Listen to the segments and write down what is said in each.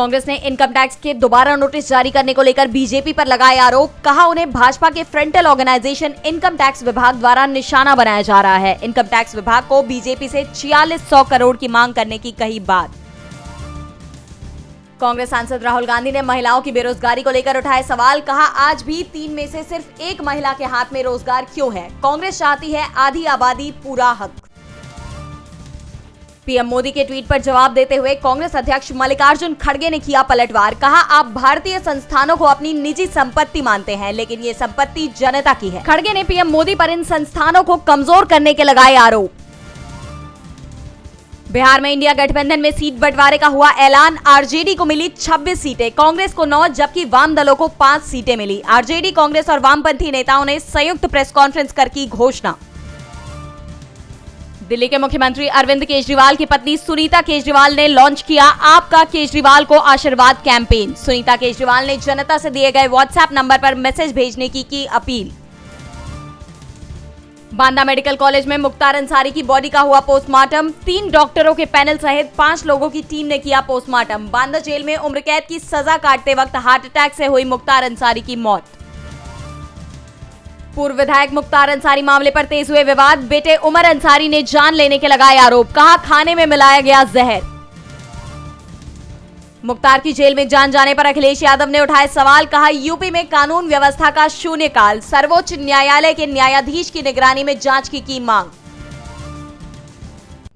कांग्रेस ने income tax के दोबारा नोटिस जारी करने को लेकर बीजेपी पर लगाए आरोप। कहा उन्हें भाजपा के फ्रंटल ऑर्गेनाइजेशन इनकम टैक्स विभाग द्वारा निशाना बनाया जा रहा है। इनकम टैक्स विभाग को बीजेपी से 4600 करोड़ की मांग करने की कही बात। कांग्रेस सांसद राहुल गांधी ने महिलाओं की बेरोजगारी को लेकर उठाए सवाल। कहा आज भी 3 में से सिर्फ 1 महिला के हाथ में रोजगार क्यों है? कांग्रेस चाहती है आधी आबादी पूरा हक। पीएम मोदी के ट्वीट पर जवाब देते हुए कांग्रेस अध्यक्ष मल्लिकार्जुन खड़गे ने किया पलटवार। कहा आप भारतीय संस्थानों को अपनी निजी संपत्ति मानते हैं, लेकिन ये संपत्ति जनता की है। खड़गे ने पीएम मोदी पर इन संस्थानों को कमजोर करने के लगाए आरोप। बिहार में इंडिया गठबंधन में सीट बंटवारे का हुआ ऐलान। आरजेडी को मिली 26 सीटें, कांग्रेस को 9 जबकि वाम दलों को 5 सीटें मिली। आरजेडी, कांग्रेस और वामपंथी नेताओं ने संयुक्त प्रेस कॉन्फ्रेंस कर की घोषणा। दिल्ली के मुख्यमंत्री अरविंद केजरीवाल की पत्नी सुनीता केजरीवाल ने लॉन्च किया आपका केजरीवाल को आशीर्वाद कैंपेन। सुनीता केजरीवाल ने जनता से दिए गए व्हाट्सएप नंबर पर मैसेज भेजने की अपील। बांदा मेडिकल कॉलेज में मुख्तार अंसारी की बॉडी का हुआ पोस्टमार्टम। 3 डॉक्टरों के पैनल सहित 5 लोगों की टीम ने किया पोस्टमार्टम। बांदा जेल में उम्र कैद की सजा काटते वक्त हार्ट अटैक से हुई मुख्तार अंसारी की मौत। पूर्व विधायक मुख्तार अंसारी मामले पर तेज हुए विवाद। बेटे उमर अंसारी ने जान लेने के लगाए आरोप। कहा खाने में मिलाया गया जहर। मुख्तार की जेल में जान जाने पर अखिलेश यादव ने उठाए सवाल। कहा यूपी में कानून व्यवस्था का शून्यकाल। सर्वोच्च न्यायालय के न्यायाधीश की निगरानी में जांच की मांग।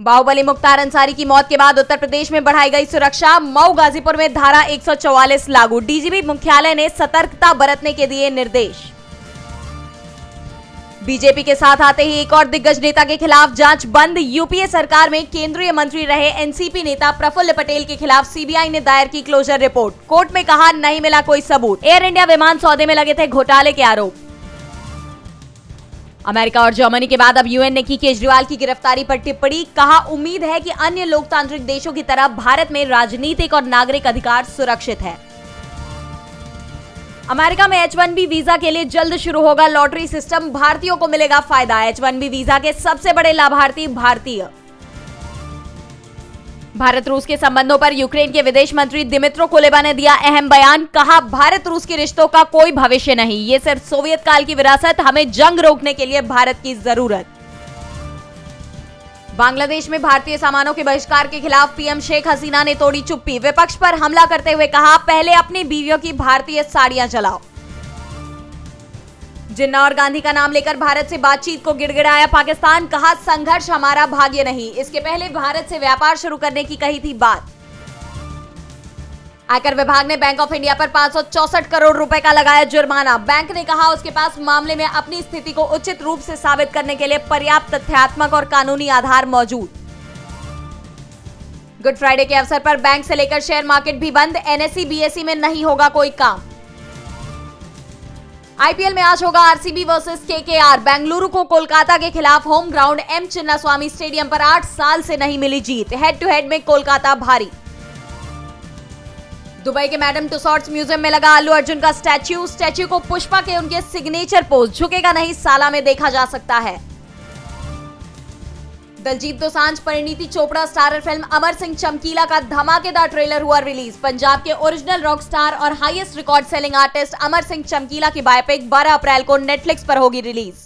बाहुबली मुख्तार अंसारी की मौत के बाद उत्तर प्रदेश में बढ़ाई गई सुरक्षा। मऊ गाजीपुर में धारा 144 लागू। डीजीपी मुख्यालय ने सतर्कता बरतने के दिए निर्देश। बीजेपी के साथ आते ही एक और दिग्गज नेता के खिलाफ जांच बंद। यूपीए सरकार में केंद्रीय मंत्री रहे एनसीपी नेता प्रफुल्ल पटेल के खिलाफ सीबीआई ने दायर की क्लोजर रिपोर्ट। कोर्ट में कहा नहीं मिला कोई सबूत। एयर इंडिया विमान सौदे में लगे थे घोटाले के आरोप। अमेरिका और जर्मनी के बाद अब यूएन ने की केजरीवाल की गिरफ्तारी पर टिप्पणी। कहा उम्मीद है कि अन्य लोकतांत्रिक देशों की तरह भारत में राजनीतिक और नागरिक अधिकार सुरक्षित है। अमेरिका में H1B वीजा के लिए जल्द शुरू होगा लॉटरी सिस्टम। भारतीयों को मिलेगा फायदा। H1B वीजा के सबसे बड़े लाभार्थी भारतीय। भारत रूस के संबंधों पर यूक्रेन के विदेश मंत्री दिमित्रो कुलेबा ने दिया अहम बयान। कहा भारत रूस के रिश्तों का कोई भविष्य नहीं, ये सिर्फ सोवियत काल की विरासत। हमें जंग रोकने के लिए भारत की जरूरत। बांग्लादेश में भारतीय सामानों के बहिष्कार के खिलाफ पीएम शेख हसीना ने तोड़ी चुप्पी। विपक्ष पर हमला करते हुए कहा पहले अपनी बीवियों की भारतीय साड़ियां जलाओ। जिन्ना और गांधी का नाम लेकर भारत से बातचीत को गिड़गिड़ाया पाकिस्तान। कहा संघर्ष हमारा भाग्य नहीं, इसके पहले भारत से व्यापार शुरू करने की कही थी बात। आयकर विभाग ने बैंक ऑफ इंडिया पर 564 करोड़ रुपए का लगाया जुर्माना। बैंक ने कहा उसके पास मामले में अपनी स्थिति को उचित रूप से साबित करने के लिए पर्याप्त तथ्यात्मक और कानूनी आधार मौजूद। गुड फ्राइडे के अवसर पर बैंक से लेकर शेयर मार्केट भी बंद। एनएसई बीएसई में नहीं होगा कोई काम। आईपीएल में आज होगा आरसीबी वर्सेस केकेआर। बेंगलुरु को कोलकाता के खिलाफ home ground M Chinnaswamy stadium पर 8 साल से नहीं मिली जीत। हेड टू हेड में कोलकाता भारी। दुबई के मैडम तुसॉड्स म्यूजियम में लगा अल्लू अर्जुन का स्टैच्यू को पुष्पा के उनके सिग्नेचर पोज झुकेगा नहीं साला में देखा जा सकता है। दलजीत दोसांझ परिणीति चोपड़ा स्टारर फिल्म अमर सिंह चमकीला का धमाकेदार ट्रेलर हुआ रिलीज। पंजाब के ओरिजिनल रॉक स्टार और highest record selling artist Amar Singh चमकीला की बायोपिक 12 अप्रैल को नेटफ्लिक्स पर होगी रिलीज।